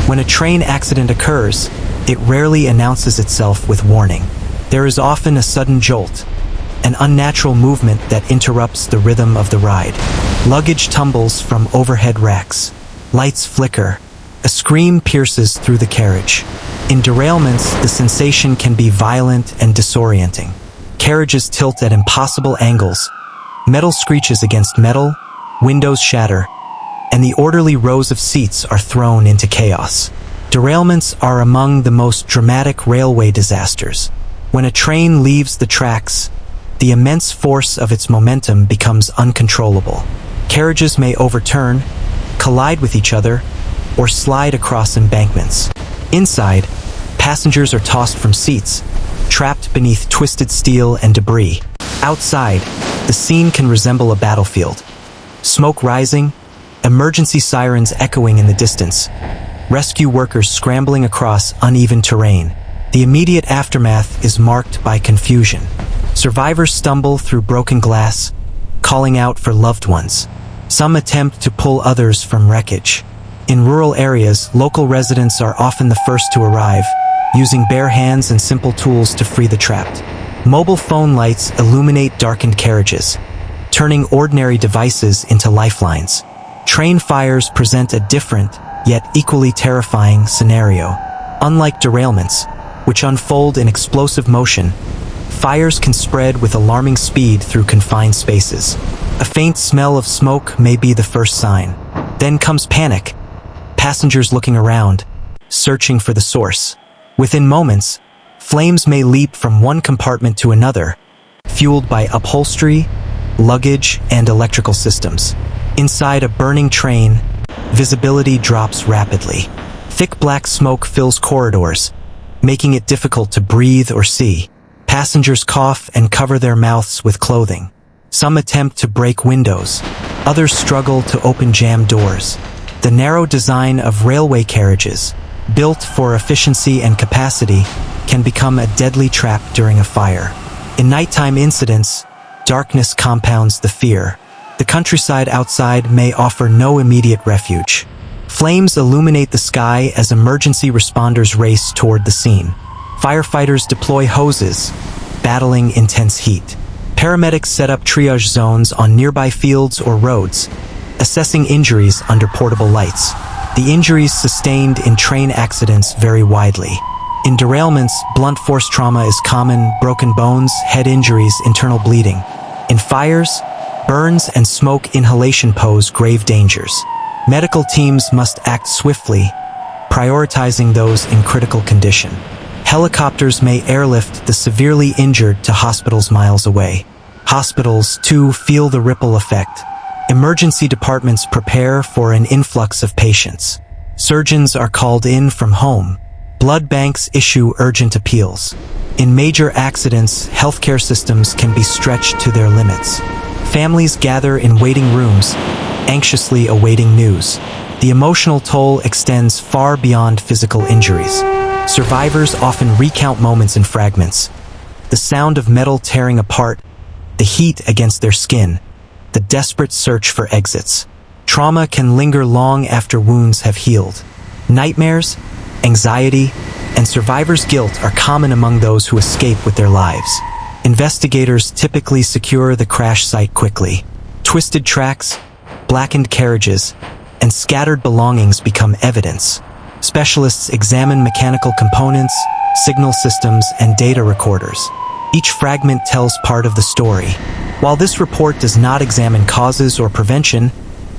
When a train accident occurs, it rarely announces itself with warning. There is often a sudden jolt, an unnatural movement that interrupts the rhythm of the ride. Luggage tumbles from overhead racks. Lights flicker. A scream pierces through the carriage. In derailments, the sensation can be violent and disorienting. Carriages tilt at impossible angles. Metal screeches against metal, windows shatter, and the orderly rows of seats are thrown into chaos. Derailments are among the most dramatic railway disasters. When a train leaves the tracks, the immense force of its momentum becomes uncontrollable. Carriages may overturn, collide with each other, or slide across embankments. Inside, passengers are tossed from seats, trapped beneath twisted steel and debris. Outside, the scene can resemble a battlefield. Smoke rising, emergency sirens echoing in the distance, rescue workers scrambling across uneven terrain. The immediate aftermath is marked by confusion. Survivors stumble through broken glass, calling out for loved ones. Some attempt to pull others from wreckage. In rural areas, local residents are often the first to arrive, using bare hands and simple tools to free the trapped. Mobile phone lights illuminate darkened carriages, turning ordinary devices into lifelines. Train fires present a different, yet equally terrifying scenario. Unlike derailments, which unfold in explosive motion, fires can spread with alarming speed through confined spaces. A faint smell of smoke may be the first sign. Then comes panic, passengers looking around, searching for the source. Within moments, flames may leap from one compartment to another, fueled by upholstery, luggage, and electrical systems. Inside a burning train, visibility drops rapidly. Thick black smoke fills corridors, making it difficult to breathe or see. Passengers cough and cover their mouths with clothing. Some attempt to break windows. Others struggle to open jammed doors. The narrow design of railway carriages, built for efficiency and capacity, can become a deadly trap during a fire. In nighttime incidents, darkness compounds the fear. The countryside outside may offer no immediate refuge. Flames illuminate the sky as emergency responders race toward the scene. Firefighters deploy hoses, battling intense heat. Paramedics set up triage zones on nearby fields or roads, assessing injuries under portable lights. The injuries sustained in train accidents vary widely. In derailments, blunt force trauma is common: broken bones, head injuries, internal bleeding. In fires, burns and smoke inhalation pose grave dangers. Medical teams must act swiftly, prioritizing those in critical condition. Helicopters may airlift the severely injured to hospitals miles away. Hospitals, too, feel the ripple effect. Emergency departments prepare for an influx of patients. Surgeons are called in from home. Blood banks issue urgent appeals. In major accidents, healthcare systems can be stretched to their limits. Families gather in waiting rooms, anxiously awaiting news. The emotional toll extends far beyond physical injuries. Survivors often recount moments in fragments. The sound of metal tearing apart, the heat against their skin, the desperate search for exits. Trauma can linger long after wounds have healed. Nightmares, anxiety, and survivor's guilt are common among those who escape with their lives. Investigators typically secure the crash site quickly. Twisted tracks, blackened carriages, and scattered belongings become evidence. Specialists examine mechanical components, signal systems, and data recorders. Each fragment tells part of the story. While this report does not examine causes or prevention,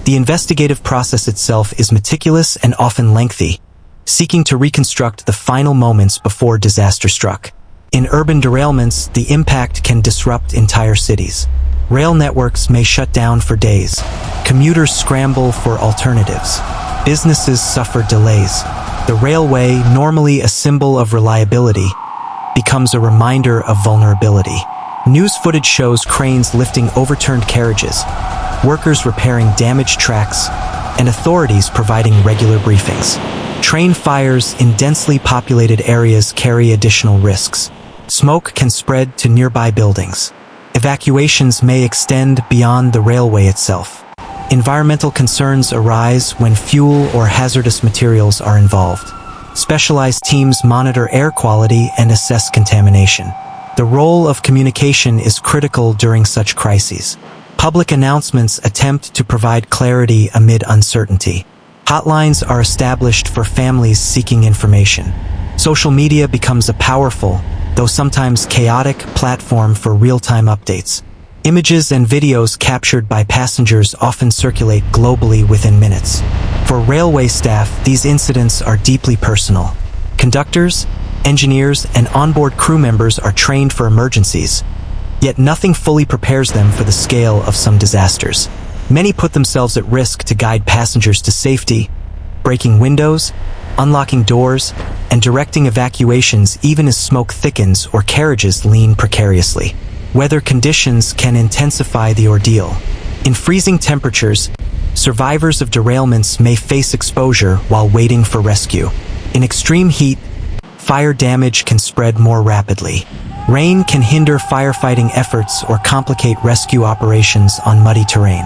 the investigative process itself is meticulous and often lengthy, seeking to reconstruct the final moments before disaster struck. In urban derailments, the impact can disrupt entire cities. Rail networks may shut down for days. Commuters scramble for alternatives. Businesses suffer delays. The railway, normally a symbol of reliability, becomes a reminder of vulnerability. News footage shows cranes lifting overturned carriages, workers repairing damaged tracks, and authorities providing regular briefings. Train fires in densely populated areas carry additional risks. Smoke can spread to nearby buildings. Evacuations may extend beyond the railway itself. Environmental concerns arise when fuel or hazardous materials are involved. Specialized teams monitor air quality and assess contamination. The role of communication is critical during such crises. Public announcements attempt to provide clarity amid uncertainty. Hotlines are established for families seeking information. Social media becomes a powerful, though sometimes chaotic, platform for real-time updates. Images and videos captured by passengers often circulate globally within minutes. For railway staff, these incidents are deeply personal. Conductors, engineers, and onboard crew members are trained for emergencies, yet nothing fully prepares them for the scale of some disasters. Many put themselves at risk to guide passengers to safety, breaking windows, unlocking doors, and directing evacuations even as smoke thickens or carriages lean precariously. Weather conditions can intensify the ordeal. In freezing temperatures, survivors of derailments may face exposure while waiting for rescue. In extreme heat, fire damage can spread more rapidly. Rain can hinder firefighting efforts or complicate rescue operations on muddy terrain.